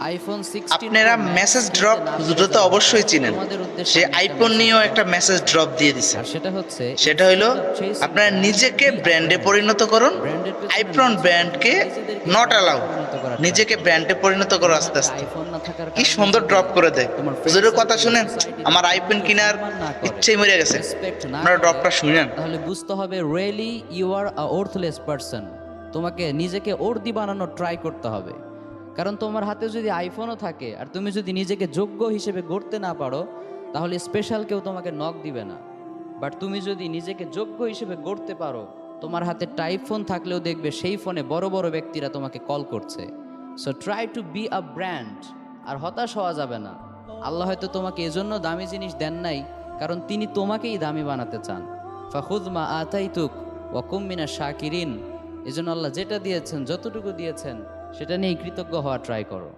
IPhone 16 আপনারা message drop দুটো তো অবশ্যই চিনেন। সে আইফোন নিয়েও একটা মেসেজ ড্রপ দিয়ে দিছে। আর সেটা হচ্ছে সেটা হলো আপনারা নিজেকে ব্র্যান্ডে পরিণত করুন। আইফোন ব্র্যান্ডকে নট অ্যালাউ, নিজেকে ব্র্যান্ডে পরিণত করো আস্তে আস্তে। আইফোন না থাকার কি কারণে সুন্দর ড্রপ করে দেয়। তোমার হুজুরের কথা শুনেন, আমার আইফোন কেনার ইচ্ছেই মরে গেছে। আপনারা ড্রপটা শুনেন। তাহলে বুঝতে হবে really you are a worthless person. তোমাকে নিজেকে ওর্দি বানানোর ট্রাই করতে হবে। কারণ তোমার হাতে যদি আইফোনও থাকে আর তুমি যদি নিজেকে যোগ্য হিসেবে গড়তে না পারো, তাহলে স্পেশাল কেউ তোমাকে নক দিবে না। বাট তুমি যদি নিজেকে যোগ্য হিসেবে গড়তে পারো, তোমার হাতে টাইপ ফোন থাকলেও দেখবে সেই ফোনে বড় বড় ব্যক্তিরা তোমাকে কল করছে। So try to be a brand. আর হতাশ হওয়া যাবে না। আল্লাহ হয়তো তোমাকে এজন্য দামি জিনিস দেন নাই, কারণ তিনি তোমাকেই দামি বানাতে চান। ফাখুদ মা আতাইতুক ওয়া কুম মিনাশ শাকিরিন। এজন্য আল্লাহ যেটা দিয়েছেন, যতটুকু দিয়েছেন, সেটা নিয়ে কৃতজ্ঞ হওয়া ট্রাই করো।